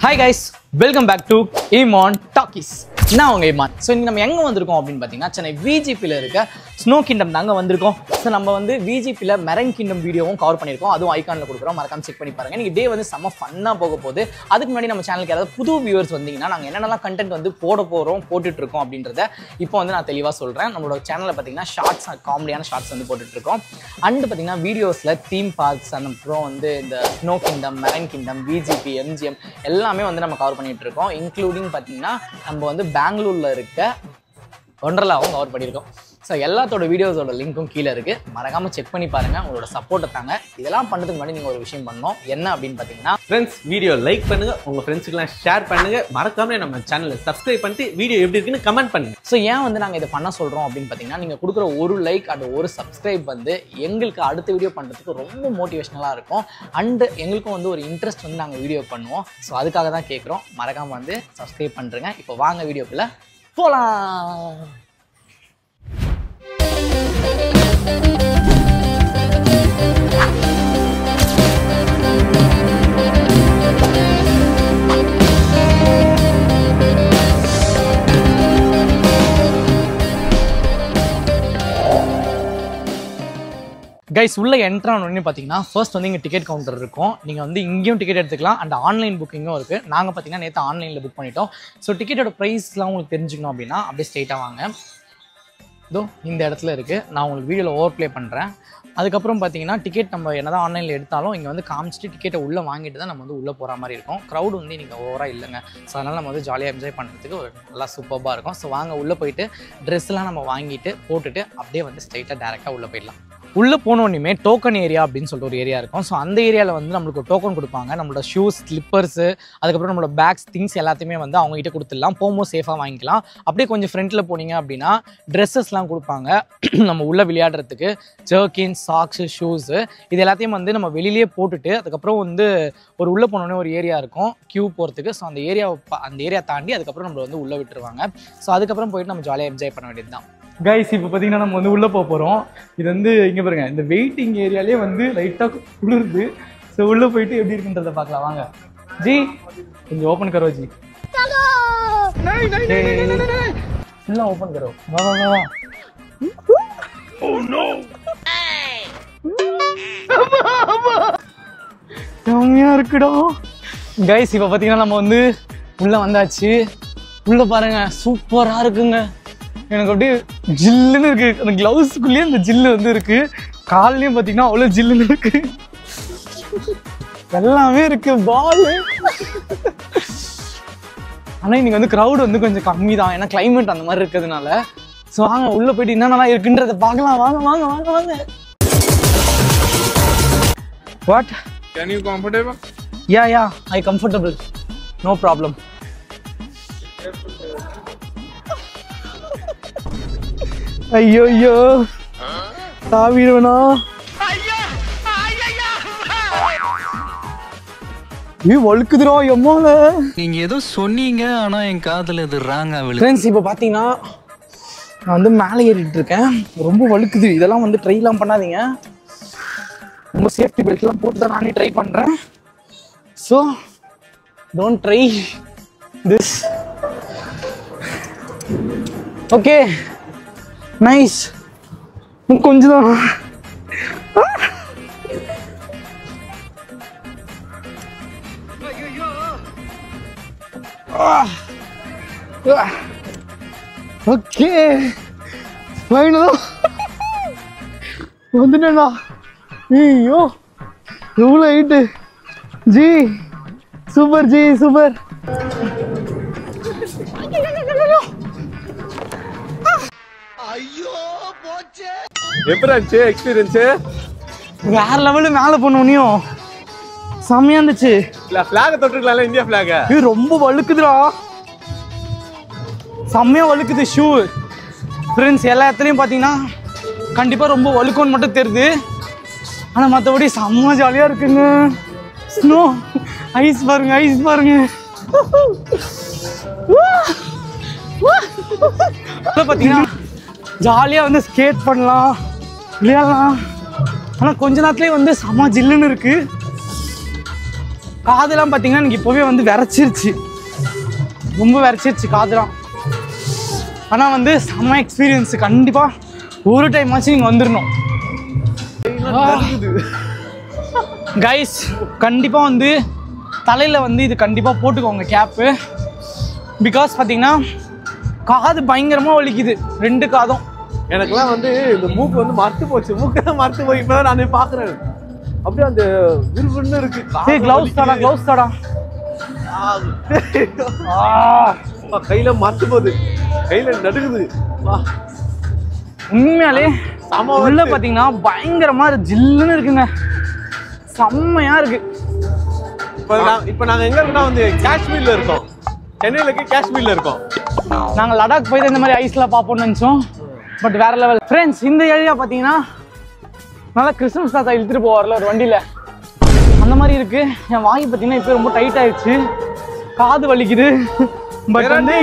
Hi guys, welcome back to Emon Talkies. நான் உங்க Imman. So இன்னைக்கு நம்ம எங்கே வந்திருக்கோம் அப்படின்னு பார்த்தீங்கன்னா சென்னை விஜிபியில் இருக்க ஸ்னோ கிங்டம் தாங்க வந்திருக்கோம். ஸோ நம்ம வந்து விஜிபியில் மெரைன் கிங்டம் வீடியோவும் கவர் பண்ணியிருக்கோம். அதுவும் ஐகானில் கொடுக்குறோம், மறக்காம செக் பண்ணி பாருங்க. இன்னைக்கு டே வந்து செம்ம ஃபன்னாக போக போகுது. அதுக்கு முன்னாடி நம்ம சேனலுக்கு யாராவது புது வியூவர்ஸ் வந்தீங்கன்னா நாங்கள் என்னென்னலாம் கண்டென்ட் வந்து போட்டுட்டு இருக்கோம் அப்படின்றத இப்போ வந்து நான் தெளிவாக சொல்கிறேன். நம்மளோட சேனலில் பார்த்தீங்கன்னா ஷார்ட்ஸ், காமெடியான ஷார்ட்ஸ் வந்து போட்டுட்ருக்கோம். அண்டு பார்த்தீங்கன்னா வீடியோஸில் தீம் பார்க்ஸ், அப்புறம் வந்து இந்த snow kingdom, marine kingdom, VGP, MGM எல்லாமே வந்து நம்ம கவர் பண்ணிட்டு இருக்கோம். இன்க்ளூடிங் பார்த்தீங்கன்னா நம்ம வந்து பெங்களூர்ல இருக்க ஒண்டர்லாவும் கவர் பண்ணியிருக்கோம். ஸோ எல்லாத்தோட வீடியோஸோட லிங்க்கும் கீழே இருக்கு, மறக்காம செக் பண்ணி பாருங்க. உங்களோட சப்போர்ட்டை தாங்க. இதெல்லாம் பண்ணுறதுக்கு முன்னாடி நீங்கள் ஒரு விஷயம் பண்ணணும். என்ன அப்படின்னு பார்த்தீங்கன்னா, ஃப்ரெண்ட்ஸ் வீடியோ லைக் பண்ணுங்க, உங்க ஃப்ரெண்ட்ஸுக்கெல்லாம் ஷேர் பண்ணுங்க, மறக்காம நம்ம சேனலை சப்ஸ்கிரைப் பண்ணிட்டு வீடியோ எப்படி இருக்குன்னு கமெண்ட் பண்ணுங்க. ஸோ ஏன் வந்து நாங்கள் இதை பண்ண சொல்கிறோம் அப்படின்னு பார்த்தீங்கன்னா, நீங்கள் கொடுக்குற ஒரு லைக் அண்ட் ஒரு சப்ஸ்கிரைப் வந்து எங்களுக்கு அடுத்த வீடியோ பண்ணுறதுக்கு ரொம்ப மோட்டிவேஷனலாக இருக்கும். அண்டு எங்களுக்கும் வந்து ஒரு இன்ட்ரெஸ்ட் வந்து நாங்கள் வீடியோ பண்ணுவோம். ஸோ அதுக்காக தான் கேட்குறோம். மறக்காமல் வந்து சப்ஸ்கிரைப் பண்ணுறேங்க. இப்போ வாங்க வீடியோக்குள்ள போகலாம். கைஸ் உள்ள என்ட்ரான உடனே பார்த்தீங்கன்னா ஃபர்ஸ்ட் வந்து இங்கே டிக்கெட் கவுண்டர் இருக்கும். நீங்கள் வந்து இங்கேயும் டிக்கெட் எடுத்துக்கலாம் அண்ட் ஆன்லைன் புக்கிங்கும் இருக்குது. நாங்கள் பார்த்தீங்கன்னா நேற்று ஆன்லைனில் புக் பண்ணிட்டோம். ஸோ டிக்கெட்டோட ப்ரைஸ்லாம் உங்களுக்கு தெரிஞ்சுக்கணும் அப்படின்னா அப்படியே ஸ்ட்ரெயிட்டாக வாங்க. இதோ இந்த இடத்துல இருக்குது. நான் உங்களுக்கு வீடியோவில் ஓவர் ப்ளே பண்ணுறேன். அதுக்கப்புறம் பார்த்தீங்கன்னா டிக்கெட் நம்ம என்ன தான் ஆன்லைனில் எடுத்தாலும் இங்கே வந்து காமிச்சிட்டு டிக்கெட்டை உள்ளே வாங்கிட்டு தான் நம்ம வந்து உள்ளே போகிற மாதிரி இருக்கும். க்ரௌட் வந்து நீங்கள் ஓவராக இல்லைங்க. ஸோ அதனால் நம்ம வந்து ஜாலியாக என்ஜாய் பண்ணுறதுக்கு ஒரு நல்லா சூப்பராக இருக்கும். ஸோ வாங்க உள்ளே போயிட்டு ட்ரெஸ்லாம் நம்ம வாங்கிட்டு போட்டுட்டு அப்படியே வந்து ஸ்ட்ரைட்டாக டேரெக்டாக உள்ளே போயிடலாம். உள்ளே போனோடனே டோக்கன் ஏரியா அப்படின்னு சொல்லிட்டு ஒரு ஏரியா இருக்கும். ஸோ அந்த ஏரியாவில் வந்து நம்மளுக்கு டோக்கன் கொடுப்பாங்க. நம்மளோட ஷூஸ், ஸ்லிப்பர்ஸு, அதுக்கப்புறம் நம்மளோட பேக்ஸ், திங்ஸ் எல்லாத்தையுமே வந்து அவங்ககிட்ட கொடுத்துடலாம். போகும்போது சேஃபாக வாங்கிக்கலாம். அப்படியே கொஞ்சம் ஃப்ரண்ட்டில் போனீங்க அப்படின்னா ட்ரெஸ்ஸஸ்லாம் கொடுப்பாங்க நம்ம உள்ளே விளையாடுறதுக்கு. ஜர்க்கின், சாக்ஸு, ஷூஸு இது எல்லாத்தையும் வந்து நம்ம வெளியிலே போட்டுட்டு அதுக்கப்புறம் வந்து ஒரு உள்ளே போனோடனே ஒரு ஏரியா இருக்கும் க்யூ போகிறதுக்கு. ஸோ அந்த ஏரியா தாண்டி அதுக்கப்புறம் நம்மளை வந்து உள்ளே விட்டுருவாங்க. ஸோ அதுக்கப்புறம் போயிட்டு நம்ம ஜாலியாக என்ஜாய் பண்ண வேண்டியது தான். கைஸ் இப்போ பார்த்தீங்கன்னா நம்ம வந்து உள்ளே போகிறோம். இது வந்து இங்கே பாருங்க, இந்த வெயிட்டிங் ஏரியாலே வந்து லைட்டாக குளிருது. ஸோ உள்ளே போயிட்டு எப்படி இருக்குன்றதை பார்க்கலாம் வாங்க. ஜி கொஞ்சம் ஓப்பன் கரோ ஜி, ஃபுல்லாக ஓப்பன் கரோ. வா வா வா. செம்மையாக இருக்குடா. கைஸ் இப்போ பார்த்தீங்கன்னா நம்ம வந்து உள்ளே வந்தாச்சு. உள்ளே பாருங்க, சூப்பராக இருக்குங்க. எனக்கு அப்படியே ஜில்லுன்னு இருக்கு. அந்த கிளவுஸுக்குள்ளேயே அந்த ஜில்லு வந்து இருக்கு. கால்லையும் பார்த்தீங்கன்னா அவ்வளோ ஜில்லுன்னு இருக்கு. எல்லாமே இருக்கு. பால் ஆனால் இன்னைக்கு வந்து க்ரௌட் வந்து கொஞ்சம் கம்மி தான், ஏன்னா கிளைமேட் அந்த மாதிரி இருக்கிறதுனால. ஸோ வாங்க உள்ளே போயிட்டு என்னென்னலாம் இருக்குன்றதை பார்க்கலாம். வாங்க வாங்க வாங்க வாங்க. What Can you comfortable? Yeah I comfortable, no problem. ஐயோ ஐயோ தாவிடுவனா. வழுக்குதுரோ எம்மால. நீங்க ஏதோ சொன்னீங்க, ஆனா என் காதுல இது ராங்கா விழுது. ஃப்ரெண்ட்ஸ் இப்போ பார்த்தீங்கன்னா நான் வந்து மேலே ஏறிட்டு இருக்கேன். ரொம்ப வழுக்குது. இதெல்லாம் வந்து ட்ரைலாம் பண்ணாதீங்க. ரொம்ப சேஃப்டி பெல்ட்லாம் போட்டு தான் நானே ட்ரை பண்ணுறேன். So don't try this. Okay nice. கொஞ்சம் தான். ஓகே ஃபைனலா வந்துட்டேன்டா. ஐயோ எவ்வளோ height G. Super G, super. எப்படி இருந்துச்சு எக்ஸ்பீரியன்ஸ்? வேற லெவலு. மேலே போனோனையும் செம்மையா இருந்துச்சு. ஃபிளாக தொட்டுருக்கலாம்ல, இந்தியா ஃபிளாக. இது ரொம்ப வழுக்குதுடா, செம்மையா வழுக்குது ஷூ. ஃப்ரெண்ட்ஸ் எல்லா இடத்துலையும் பார்த்தீங்கன்னா கண்டிப்பாக ரொம்ப வழுக்கும்னு மட்டும் தெரியுது. ஆனால் மற்றபடி செம்ம ஜாலியாக இருக்குங்க. ஸ்னோ ஐஸ் பாருங்க, ஐஸ் பாருங்க. பார்த்தீங்கன்னா ஜாலியாக வந்து ஸ்கேட் பண்ணலாம், விளையாடலாம். ஆனால் கொஞ்ச நேரத்துலேயே வந்து செம்ம ஜில்லுன்னு இருக்குது. காதெல்லாம் பார்த்தீங்கன்னா எனக்கு இப்போவே வந்து விரைச்சிருச்சு, ரொம்ப விரைச்சிருச்சு காதெல்லாம். ஆனால் வந்து செம்ம எக்ஸ்பீரியன்ஸ். கண்டிப்பாக ஒரு டைம் ஆச்சு நீங்கள் வந்துடணும் கைஸ். கண்டிப்பாக வந்து தலையில் வந்து இது கண்டிப்பாக போட்டுக்கோங்க கேப்பு. பிகாஸ் பார்த்தீங்கன்னா காது பயங்கரமாக வலிக்குது, 2 காதும். எனக்குலாம் வந்து இந்த மூக்கு வந்து மறுத்து போச்சு, மூக்கெல்லாம் மறுத்து போய் இப்பதான் நானே பாக்குறேன். அப்படியே அந்த விறுவிறுன்னு இருக்கு. க்ளவுஸ் தாடா, க்ளவுஸ் தாடா. கையில மறுத்து போகுது, கையில நடுக்குது. உண்மையாலே உள்ள பார்த்தீங்கன்னா பயங்கரமா ஜில்லுன்னு இருக்குங்க, செம்மையா இருக்கு. இப்போ நாங்க எங்க இருக்கோம்னா வந்து காஷ்மீர்ல இருக்கோம், சென்னையில இருக்க காஷ்மீர்ல இருக்கோம். நாங்கள் லடாக் போய் இந்த மாதிரி ஐஸ்லாம் பார்ப்போம்னு நினச்சோம், பட் வேற லெவல். ஃப்ரெண்ட்ஸ், இந்த ஏரியா பார்த்தீங்கன்னா நல்லா கிறிஸ்மஸ் தாத்தா இழுத்துட்டு போவார்ல ஒரு வண்டியில், அந்த மாதிரி இருக்கு. என் வாங்கி பார்த்தீங்கன்னா இப்போ ரொம்ப டைட் ஆயிடுச்சு, காது வலிக்குது. பட் வந்து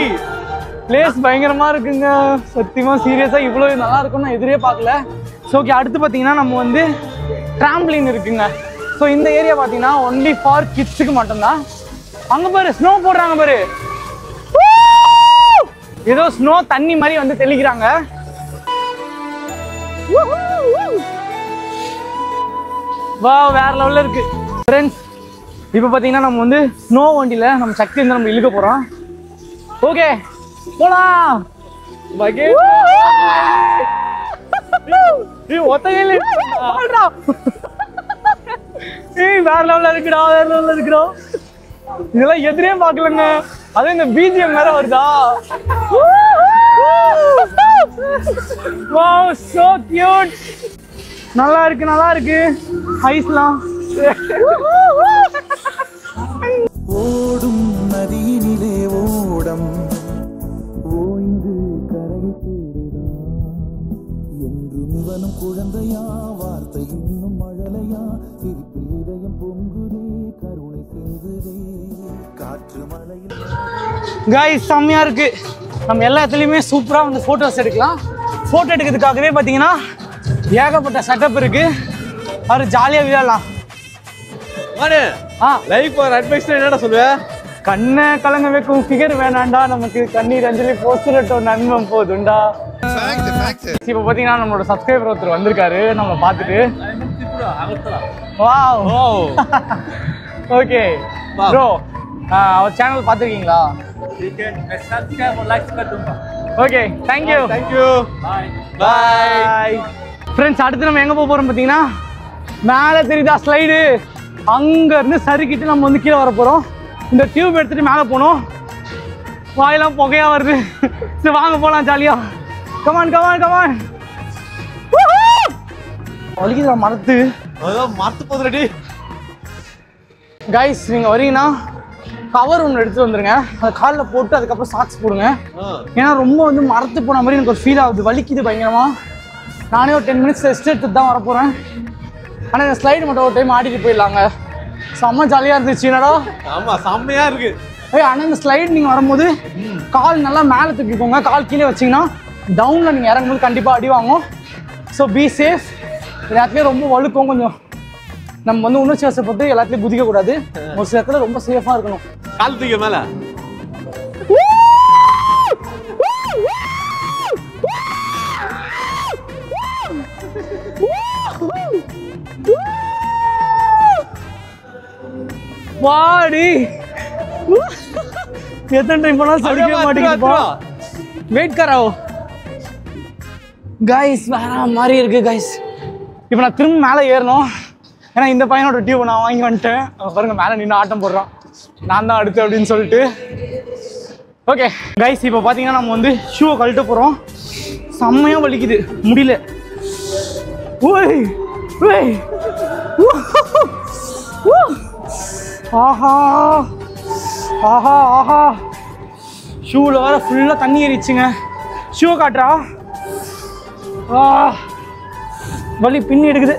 பிளேஸ் பயங்கரமா இருக்குங்க, சத்தியமா சீரியஸா இவ்வளோ நல்லா இருக்கும்னு நான் எதிரே பார்க்கல. ஸோ ஓகே, அடுத்து பார்த்தீங்கன்னா நம்ம வந்து ட்ராம்பிளின் இருக்குங்க. ஸோ இந்த ஏரியா பார்த்தீங்கன்னா ஒன்லி ஃபார் கிட்ஸுக்கு மட்டும்தான். அங்கே பாரு ஸ்னோ போடுறாங்க பாரு, ஏதோ ஸ்னோ தண்ணி மாதிரி வந்து தெளிக்கிறாங்க. வா, வேற லெவல்ல இருக்கு ஃப்ரெண்ட்ஸ். இப்போ பார்த்தீங்கன்னா நம்ம வந்து ஸ்னோ வண்டியில் நம்ம சக்தி வந்து நம்ம இழுக்க போகிறோம். ஓகே போலாம். ஒத்தையில வேற லெவல்ல இருக்குடா, வேற லெவல்ல இருக்குடா. இதெல்லாம் எதிரே பார்க்கலங்க, அது இந்த பிஜிஎம் வேற வருதா. Wow, so cute. நல்லா இருக்கு, நல்லா இருக்கு ஐஸ்லாம். ஓடும் நதியினிலே ஓடம் ஓய்ந்து கரை தேடுதான் என்றும் இவனும் குழந்தையா, வார்த்தை இன்னும் மழலையா, சிரிப்பில் இதயம் பொங்குதே, கருணை செங்குதே, காற்று மழையில். கைஸ் செம்மையா இருக்கு. நம்ம எல்லா இடத்துலையுமே சூப்பரா வந்து போட்டோஸ் எடுக்கலாம். போட்டோ எடுக்கிறதுக்காகவே பார்த்தீங்கன்னா ஏகப்பட்ட செட்டப் இருக்கு, அது ஜாலியாக விளையாடலாம். லைஃப் ஒரு அட்வைஸ் என்னடா சொல்லுவேன்? கண்ணை கலங்க வைக்கும் ஃபிகர் வேணாண்டா, நமக்கு கண்ணீர் அஞ்சலி போஸ்டர் நன்மம் போதுண்டா. இப்போ பார்த்தீங்கன்னா நம்மளோட சப்ஸ்கிரைபர் ஒருத்தர் வந்திருக்காரு நம்ம பார்த்துட்டு. வாவ், ஓகே ப்ரோ, அவர் சேனல் பார்த்துருக்கீங்களா? Okay, thank you thank you, bye. Friends, அடுத்து நம்ம எங்கே போக போகிறோம் பார்த்தீங்கன்னா, மேலே தெரியுதா ஸ்லைடு, அங்கேருந்து சறுக்கிட்டு நம்ம வந்து கீழே வர போகிறோம். இந்த டியூப் எடுத்துகிட்டு மேலே போகணும். வாயெல்லாம் புகையாக வருது. சரி வாங்க போகலாம் ஜாலியாக. Come on come on come on. வலிக்குதா மரத்து, அதான் மரத்து போதுடி. கைஸ் நீங்கள் வரீங்கன்னா கவர் ஒன்று எடுத்துகிட்டு வந்துருங்க, அதை காலில் போட்டு அதுக்கப்புறம் சாக்ஸ் போடுங்க. ஏன்னா ரொம்ப வந்து மரத்து போன மாதிரி எனக்கு ஒரு ஃபீல் ஆகுது, வலிக்குது பயங்கரமாக. நானே ஒரு 10 மினிட்ஸ் ரெஸ்ட் எடுத்துட்டு தான் வரப்போகிறேன். ஆனால் இந்த ஸ்லைடு மட்டும் ஒரு டைம் ஆடிட்டு போயிடலாங்க, செம்ம ஜாலியாக இருந்துச்சு. என்னடா ஆமாம், செம்மையா இருக்கு. ஆனால் இந்த ஸ்லைடு நீங்கள் வரும்போது கால் நல்லா மேலே தூக்கிக்கோங்க, கால் கீழே வச்சிங்கன்னா டவுனில் நீங்கள் இறங்கும்போது கண்டிப்பாக அடி வாங்கும். So be safe. எல்லாத்துலேயும் ரொம்ப வழுக்கும், கொஞ்சம் நம்ம வந்து உணர்ச்சி வசப்பட்டு எல்லாத்துலேயும் குதிக்கக்கூடாது. ஒரு சில இடத்துல ரொம்ப சேஃபாக இருக்கணும். கால் தூக்கி மேலே. வாடி, எத்தனை டைம் போனாலும் சடிக்க மாட்டேங்குது. வெயிட் கராவோ கைஸ், வேற மாதிரி இருக்கு கைஸ். இப்போ நான் திரும்ப மேலே ஏறணும், ஏன்னா இந்த பையனோட டியூப் நான் வாங்கி வந்துட்டேன். பாருங்க மேலே நின்று ஆட்டம் போடுறான், நான் தான் அடுத்து அப்படின்னு சொல்லிட்டு. ஓகே கைஸ், இப்போ பார்த்தீங்கன்னா நம்ம வந்து ஷூவை கழட்ட போகிறோம். செம்மையாக வலிக்குது, முடியல. ஓய் ஓய், ஆஹா ஆஹா ஆஹா, ஷூவில் வேற ஃபுல்லாக தண்ணி ஏறிச்சுங்க. ஷூவை காட்டுறா, வலி பின்னி எடுக்குது.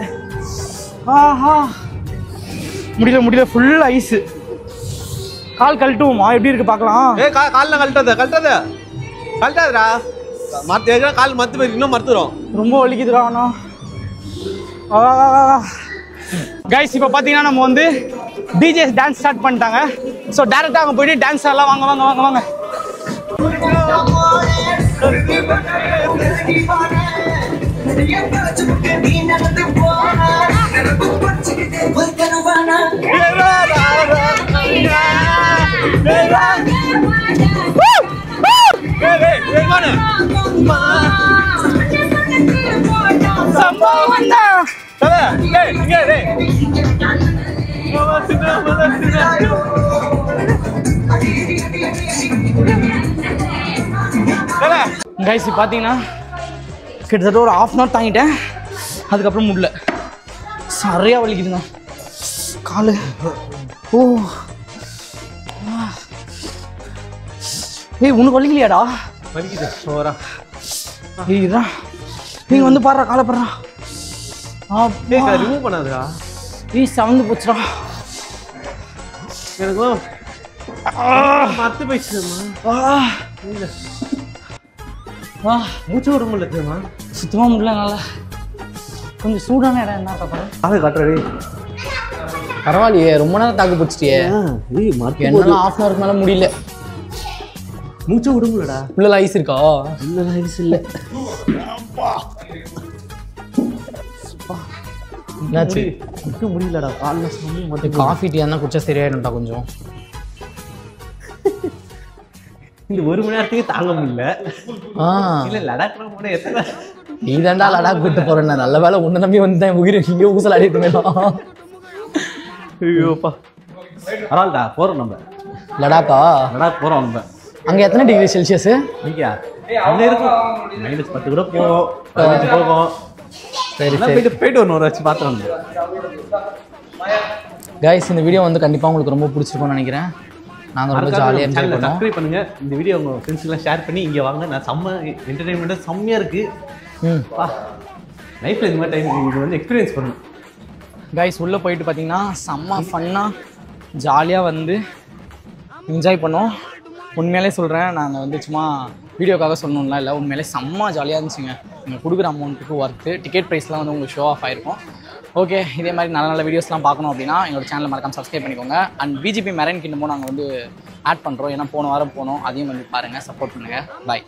ஆஹா, முடியல முடியல, ஃபுல் ஐஸு. கால் கழட்டுவோமா, எப்படி இருக்கு பார்க்கலாம். காலில் கழட்டாதடா, மற்ற கால் மற்ற போய் இன்னும் மறுத்துடும், ரொம்ப வலிக்குதுடா. ஆனால் கைஸ் இப்போ பார்த்தீங்கன்னா நம்ம வந்து டிஜேஸ் டான்ஸ் ஸ்டார்ட் பண்ணிட்டாங்க. ஸோ டேரெக்டாக அங்கே போயிட்டு டான்ஸ் ஆடலாம். வாங்க வாங்க வாங்க வாங்க. கைஸ் பார்த்தீங்கன்னா கிட்டத்தட்ட ஒரு ½ hour தாங்கிட்டேன். அதுக்கப்புறம் முடியல, சரியா வலிக்குதுங்க காலு. ஓ ஏய் உனக்கு வலிக்கலையாடா? வலிக்குது ஓவரா. ஏய் இதான் நீங்க வந்து பாடுறா காலை பாடுறா. ரிமூவ் பண்ணாதுடா. ஏய் சவுண்டு போச்சுடா எனக்கு. மத்து போயிடுச்சுமா. மூச்சு விட முடியல தெரியுமா? சுத்தமா முடியல. நல்லா கொஞ்சம் சூடான இடம் என்ன பாப்பா? அதை காட்டுறே. பரவாயில்லையே, ரொம்ப நேரம் தாக்கு பிடிச்சிட்டியே. என்னால ½ hour மேல முடியல. மூச்சு விட முடியலடா. உள்ள ஐஸ் இருக்கா? இல்ல ஐஸ் இல்ல. என்னாச்சு? முடியலடா. காலைல சாமி காஃபி டீ என்ன குடிச்சா சரியாயிடும்டா கொஞ்சம். இந்த 1 மணி நேரத்துக்கு தாங்க முடியல. இல்ல லடாக் போன எத்தனை நீ தாண்டா லடாக் விட்டு போறேன். நல்ல வேலை உன்னை நம்பி வந்துட்டேன். உயிர் இங்கே ஊசல் ஆடிட்டு இருந்தேன். ஐயோப்பா. பரவாயில்லடா போறோம் நம்ம. லடாக்கா? லடாக் போறோம் நம்ம. அங்க எத்தனை டிகிரி செல்சியஸ்? நீங்க அங்க இருக்கும் -10 கூட போகும், 15 போகும். சரி போயிட்டு ஒரு வச்சு பார்த்துருவோம். கைஸ் இந்த வீடியோ வந்து கண்டிப்பாக உங்களுக்கு ரொம்ப பிடிச்சிருக்கும்னு நினைக்கிறேன். நாங்கள் ரொம்ப ஜாலியாக என்ஜாய் பண்ணோம். சப்ஸ்கிரைப் பண்ணுங்க. இந்த வீடியோ உங்க ஃப்ரெண்ட்ஸ்க்குலாம் ஷேர் பண்ணி இங்கே வாங்க. நான் செம்ம என்டர்டைன்மெண்ட்டாக செம்மையாக இருக்கு. லைஃப்பில் இந்த மாதிரி டைம் இது வந்து எக்ஸ்பீரியன்ஸ் பண்ணணும். கைஸ் உள்ளே போயிட்டு பார்த்தீங்கன்னா செம்ம ஃபன்னாக ஜாலியாக வந்து என்ஜாய் பண்ணோம். உண்மையிலே சொல்கிறேன், நாங்கள் வந்து சும்மா வீடியோக்காக சொல்லணும்லாம் இல்லை, உண்மையிலே செம்ம ஜாலியாக இருந்துச்சுங்க. நீங்கள் கொடுக்குற அமௌண்ட்டுக்கு ஒர்த்து. டிக்கெட் ப்ரைஸ்லாம் வந்து உங்களுக்கு ஷோ ஆஃப் ஆகிருக்கும். ஓகே, இதே மாதிரி நல்ல நல்ல வீடியோஸ்லாம் பார்க்கணும் அப்படின்னா எங்களோட சேனலை மறக்காம சப்ஸ்கிரைப் பண்ணிக்கோங்க. அண்ட் பிஜிபி மெரைன் கிண்டமும் நாங்கள் வந்து ஆட் பண்ணுறோம். ஏன்னா போன வாரம் போனோம், அதையும் வந்து பாருங்கள், சப்போர்ட் பண்ணுங்கள். பாய்.